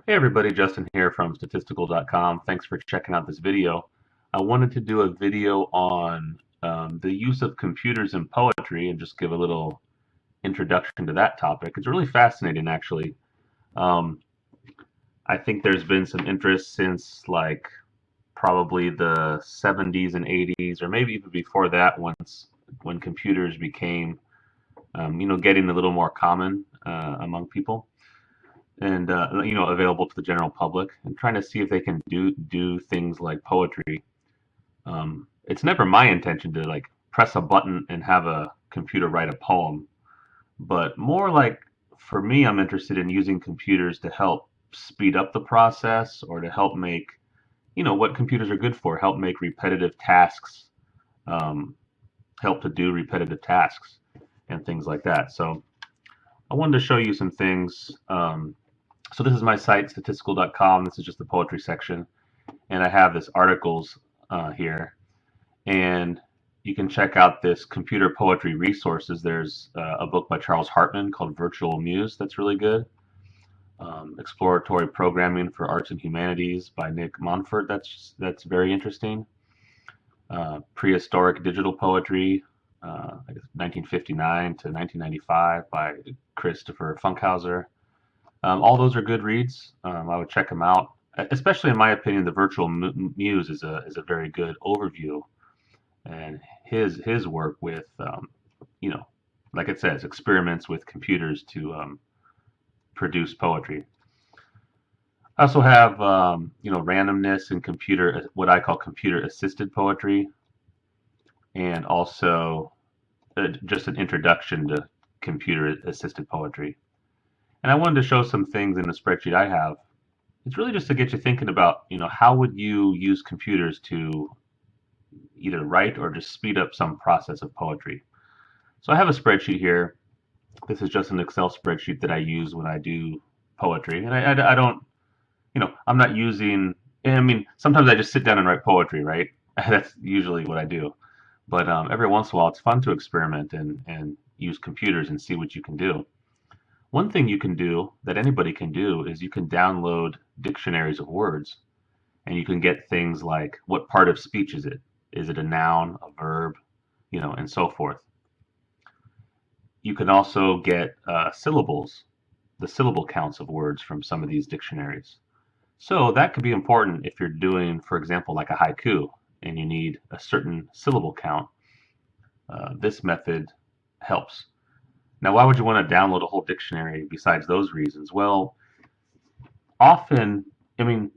Hey everybody, Justin here from Statisticool.com. Thanks for checking out this video. I wanted to do a video on the use of computers in poetry and just give a little introduction to that topic. It's really fascinating, actually. Um, I think there's been some interest since like probably the 70s and 80s, or maybe even before that, when computers became, getting a little more common among people and available to the general public, and trying to see if they can do things like poetry. It's never my intention to like press a button and have a computer write a poem, but more like for me, I'm interested in using computers to help speed up the process or to help make what computers are good for, help make repetitive tasks, um, help to do repetitive tasks and things like that. So I wanted to show you some things. So this is my site, statistical.com. This is just the poetry section, and I have this articles here, and you can check out this computer poetry resources. There's a book by Charles Hartman called Virtual Muse that's really good. Exploratory Programming for Arts and Humanities by Nick Monfort. That's very interesting. Prehistoric Digital Poetry, I guess 1959 to 1995 by Christopher Funkhauser. All those are good reads. I would check them out. Especially in my opinion, the Virtual Muse is a very good overview, and his work with you know, like it says, experiments with computers to produce poetry. I also have randomness in computer, what I call computer assisted poetry, and also just an introduction to computer assisted poetry. And I wanted to show some things in the spreadsheet I have. It's really just to get you thinking about, how would you use computers to either write or just speed up some process of poetry. So I have a spreadsheet here. This is just an Excel spreadsheet that I use when I do poetry. And I don't, I'm not using, I mean, sometimes I just sit down and write poetry, right? That's usually what I do. But every once in a while, it's fun to experiment and use computers and see what you can do. One thing you can do that anybody can do is you can download dictionaries of words, and you can get things like what part of speech is it? Is it a noun, a verb, and so forth. You can also get syllables, the syllable counts of words from some of these dictionaries. So that could be important if you're doing, for example, like a haiku, and you need a certain syllable count. This method helps. Now, why would you want to download a whole dictionary besides those reasons? Well, often, I mean,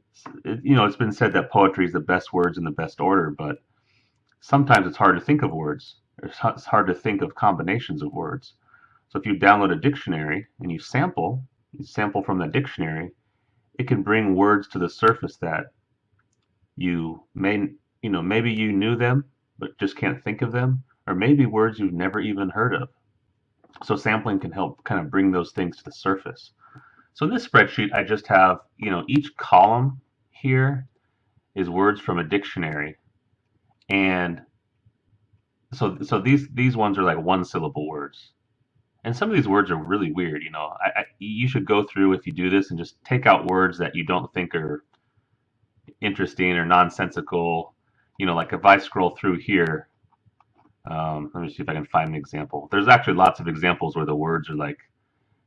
it's been said that poetry is the best words in the best order, but sometimes it's hard to think of words. It's hard to think of combinations of words. So if you download a dictionary and you sample from that dictionary, it can bring words to the surface that you maybe you knew them, but just can't think of them, or maybe words you've never even heard of. So sampling can help kind of bring those things to the surface. So in this spreadsheet, I just have, each column here is words from a dictionary. And so these ones are like one syllable words. And some of these words are really weird, you should go through, if you do this, and just take out words that you don't think are interesting or nonsensical. Like if I scroll through here, let me see if I can find an example. There's actually lots of examples where the words are like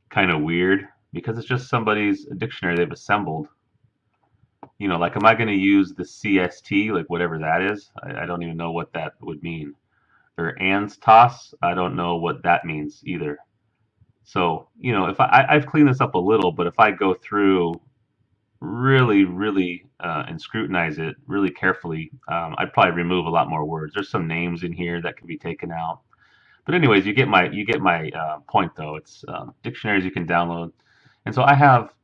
kind of weird because it's just somebody's dictionary they've assembled. Like, am I going to use the CST, like whatever that is? I don't even know what that would mean. Or ans toss, I don't know what that means either. So, if I've cleaned this up a little, but if I go through really and scrutinize it really carefully, I'd probably remove a lot more words. There's some names in here that can be taken out. But anyways, you get my point though. It's dictionaries you can download, and so I have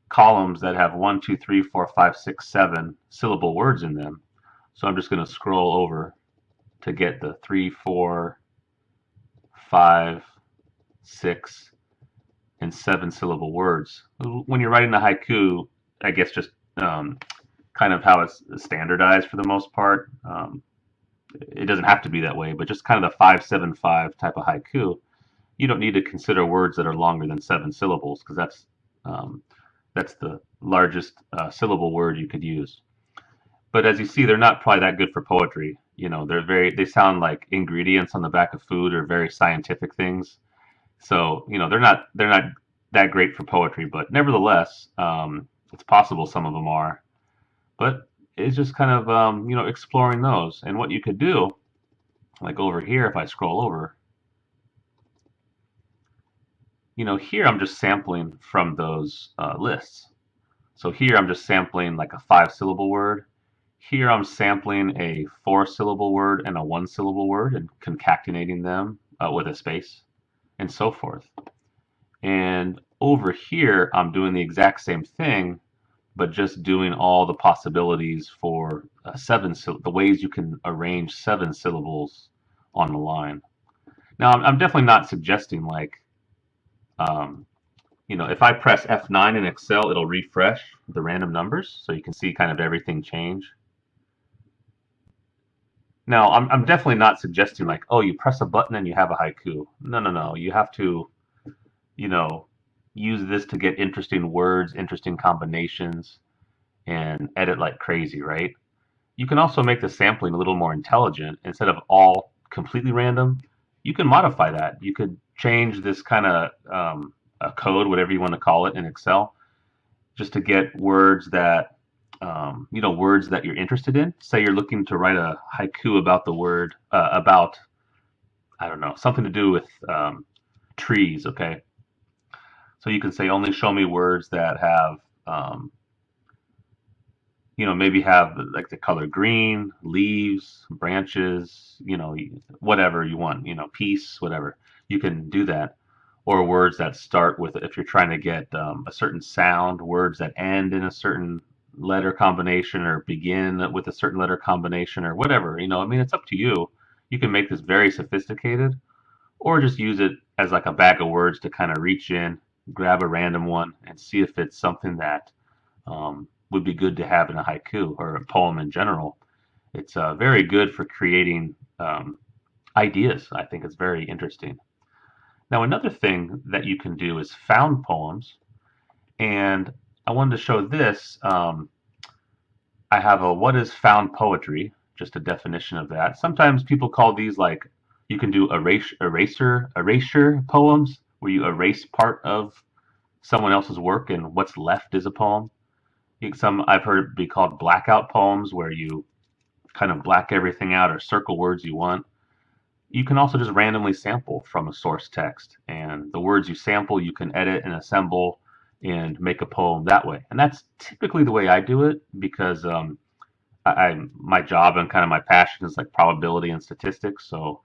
columns that have 1, 2, 3, 4, 5, 6, 7 syllable words in them. So I'm just going to scroll over to get the 3, 4, 5, 6, and 7 syllable words. When you're writing a haiku, I guess just kind of how it's standardized for the most part. It doesn't have to be that way, but just kind of the 5-7-5 type of haiku, you don't need to consider words that are longer than 7 syllables because that's That's the largest syllable word you could use. But as you see, they're not probably that good for poetry. They sound like ingredients on the back of food or very scientific things. So, they're not that great for poetry, but nevertheless, it's possible some of them are. But it's just kind of, exploring those. And what you could do, like over here, if I scroll over, here I'm just sampling from those lists. So here I'm just sampling like a 5-syllable word. Here I'm sampling a 4-syllable word and a 1-syllable word and concatenating them with a space and so forth. And over here, I'm doing the exact same thing, but just doing all the possibilities for the ways you can arrange 7 syllables on the line. Now, I'm definitely not suggesting like, um, if I press F9 in Excel, it'll refresh the random numbers, so you can see kind of everything change. Now, I'm definitely not suggesting like, oh, you press a button and you have a haiku. No, no, no. You have to, you know, use this to get interesting words, interesting combinations, and edit like crazy, right? You can also make the sampling a little more intelligent. Instead of all completely random, you can modify that. You could change this kind of a code, whatever you want to call it in Excel, just to get words that words that you're interested in. Say you're looking to write a haiku about the word about, I don't know, something to do with trees. Okay, so you can say only show me words that have maybe have like the color green, leaves, branches, whatever you want, peace, whatever. You can do that. Or words that start with, if you're trying to get a certain sound, words that end in a certain letter combination or begin with a certain letter combination or whatever. I mean, it's up to you. You can make this very sophisticated or just use it as like a bag of words to kind of reach in, grab a random one, and see if it's something that would be good to have in a haiku or a poem in general. It's very good for creating ideas. I think it's very interesting. Now, another thing that you can do is found poems. And I wanted to show this. I have a what is found poetry, just a definition of that. Sometimes people call these like you can do erasure poems, where you erase part of someone else's work and what's left is a poem. Some I've heard it be called blackout poems, where you kind of black everything out or circle words you want. You can also just randomly sample from a source text, and the words you sample you can edit and assemble and make a poem that way. And that's typically the way I do it because my job and kind of my passion is like probability and statistics. So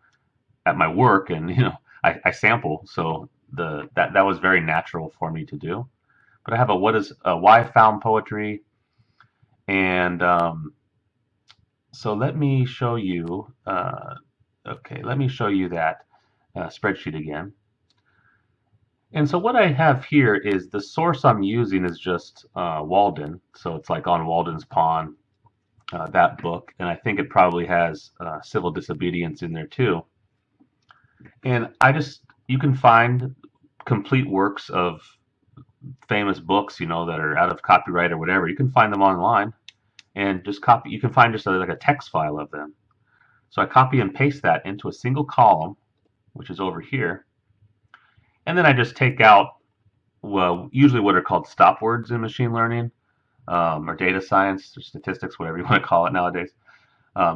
at my work, and I sample, so that was very natural for me to do. But I have a what is why found poetry, and so let me show you. Okay, let me show you that spreadsheet again. And so what I have here is the source I'm using is just Walden. So it's like on Walden's Pond, that book. And I think it probably has civil disobedience in there too. And you can find complete works of famous books, that are out of copyright or whatever. You can find them online and just copy. You can find just like a text file of them. So I copy and paste that into a single column, which is over here. And then I just take out, well, usually what are called stop words in machine learning, or data science, or statistics, whatever you want to call it nowadays.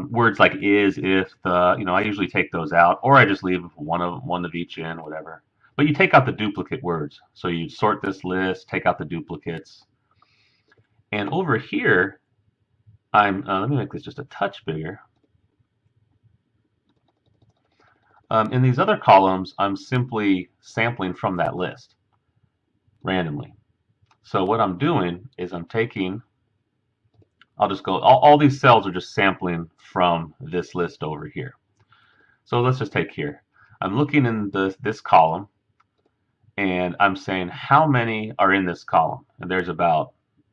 Words like is, if, the, I usually take those out, or I just leave one of each in, whatever. But you take out the duplicate words. So you sort this list, take out the duplicates. And over here, let me make this just a touch bigger. In these other columns, I'm simply sampling from that list randomly. So what I'm doing is I'll just go, all these cells are just sampling from this list over here. So let's just take here. I'm looking in this column, and I'm saying how many are in this column. And there's about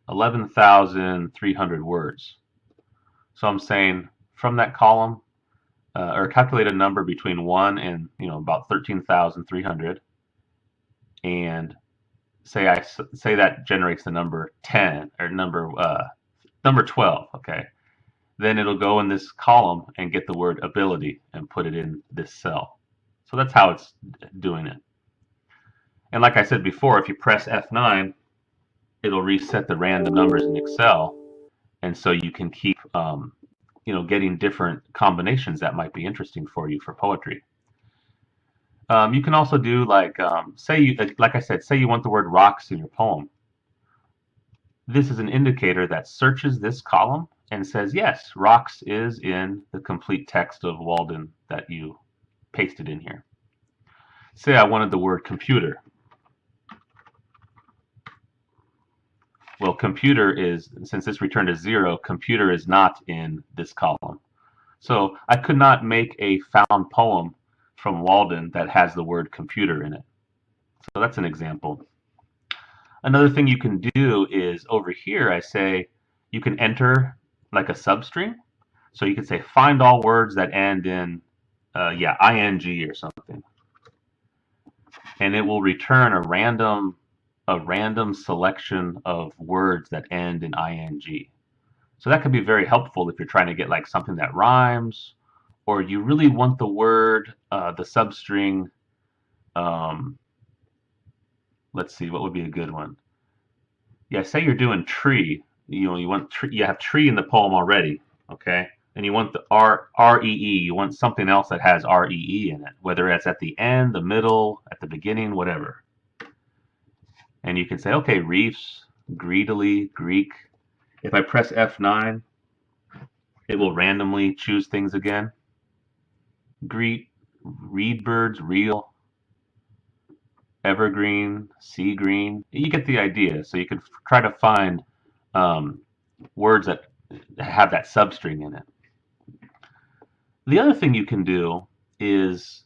11,300 words. So I'm saying from that column, or calculate a number between 1 and about 13,300, and say that generates the number 10 or number 12, okay? Then it'll go in this column and get the word ability and put it in this cell. So that's how it's doing it. And like I said before, if you press F9, it'll reset the random numbers in Excel, and so you can keep getting different combinations that might be interesting for you for poetry. You can also do like like I said, say you want the word rocks in your poem. This is an indicator that searches this column and says, yes, rocks is in the complete text of Walden that you pasted in here. Say I wanted the word computer. Well, computer is, since this returned a 0, computer is not in this column. So I could not make a found poem from Walden that has the word computer in it. So that's an example. Another thing you can do is over here, I say you can enter like a substring. So you can say find all words that end in ing or something. And it will return a random selection of words that end in ing. So that could be very helpful if you're trying to get like something that rhymes, or you really want the word, the substring. Let's see, what would be a good one? Yeah, say you're doing tree. You want you have tree in the poem already, okay? And you want the R-E-E. You want something else that has R-E-E in it, whether it's at the end, the middle, at the beginning, whatever. And you can say, okay, reefs, greedily, Greek. If I press F9, it will randomly choose things again. Greet, reed birds, real, evergreen, sea green. You get the idea. So you can try to find words that have that substring in it. The other thing you can do is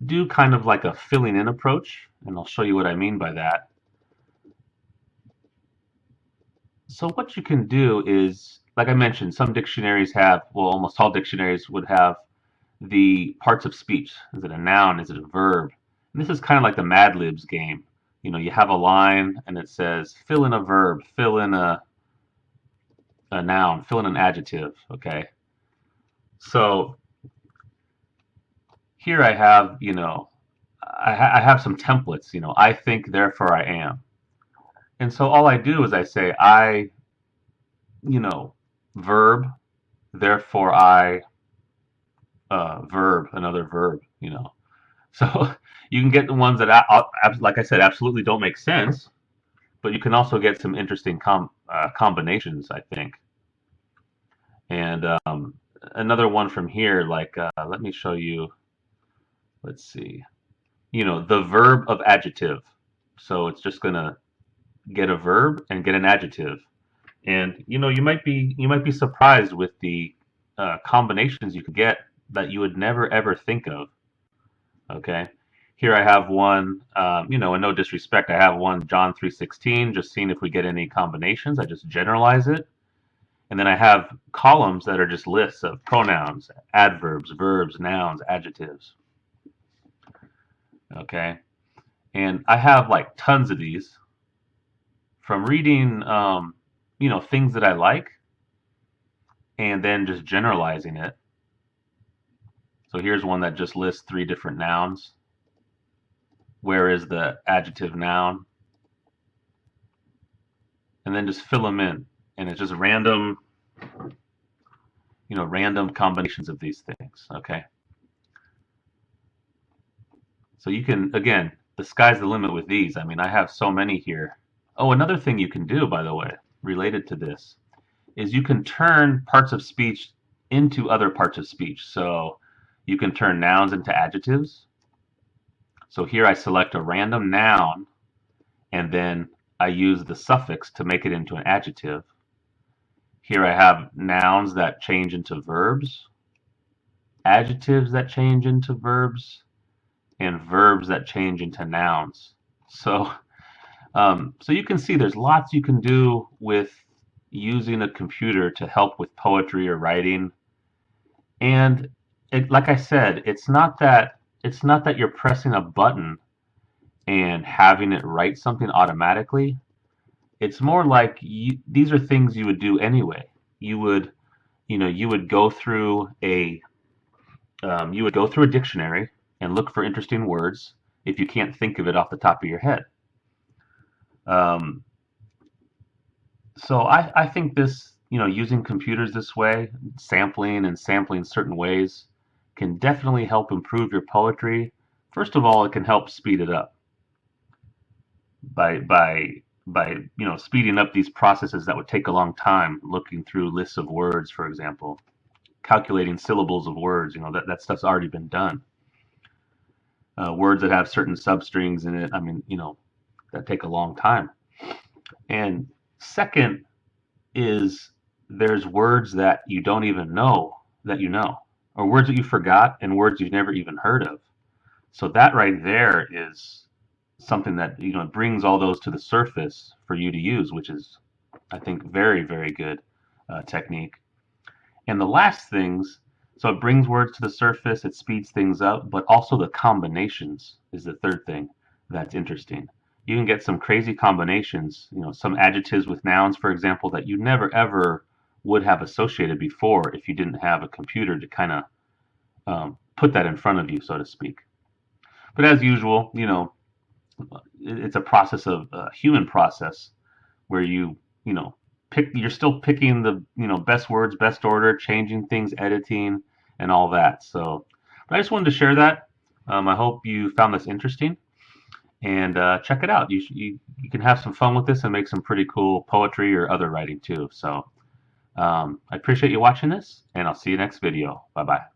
do kind of like a filling in approach, and I'll show you what I mean by that. So what you can do is, like I mentioned, some dictionaries have, well, almost all dictionaries would have the parts of speech. Is it a noun? Is it a verb? And this is kind of like the Mad Libs game. You have a line and it says fill in a verb, fill in a noun, fill in an adjective, okay? So here I have, I have some templates, I think, therefore I am. And so all I do is I say I, verb, therefore I, verb, another verb, So you can get the ones that, like I said, absolutely don't make sense, but you can also get some interesting combinations, I think. And another one from here, like, let me show you, let's see, the verb of adjective. So it's just going to get a verb and get an adjective. And, you might be surprised with the combinations you can get that you would never, ever think of. Okay. Here I have one, and no disrespect, I have one John 3:16, just seeing if we get any combinations. I just generalize it. And then I have columns that are just lists of pronouns, adverbs, verbs, nouns, adjectives. Okay. And I have like tons of these from reading, things that I like and then just generalizing it. So here's one that just lists 3 different nouns. Where is the adjective noun? And then just fill them in. And it's just random, random combinations of these things, okay? So you can, again, the sky's the limit with these. I mean, I have so many here. Oh, another thing you can do, by the way, related to this, is you can turn parts of speech into other parts of speech. So you can turn nouns into adjectives. So here I select a random noun, and then I use the suffix to make it into an adjective. Here I have nouns that change into verbs, adjectives that change into verbs, and verbs that change into nouns. So you can see there's lots you can do with using a computer to help with poetry or writing. And like I said, it's not that you're pressing a button and having it write something automatically, it's more like these are things you would do anyway. You would, you would go through a dictionary and look for interesting words if you can't think of it off the top of your head. Um, so I think this, using computers this way, sampling certain ways, can definitely help improve your poetry. First of all, it can help speed it up by speeding up these processes that would take a long time, looking through lists of words, for example, calculating syllables of words. That stuff's already been done. Words that have certain substrings in it, I mean, that take a long time. And second is there's words that you don't even know that you know, or words that you forgot and words you've never even heard of. So that right there is something that brings all those to the surface for you to use, which is, I think, very, very good technique. And the last things, so it brings words to the surface, it speeds things up, but also the combinations is the third thing that's interesting. You can get some crazy combinations, some adjectives with nouns, for example, that you never ever would have associated before if you didn't have a computer to kind of put that in front of you, so to speak. But as usual, it's a process of a human process where you know you're still picking the best words, best order, changing things, editing, and all that. So but I just wanted to share that. I hope you found this interesting, and check it out. You can have some fun with this and make some pretty cool poetry or other writing too. So I appreciate you watching this, and I'll see you next video. Bye bye.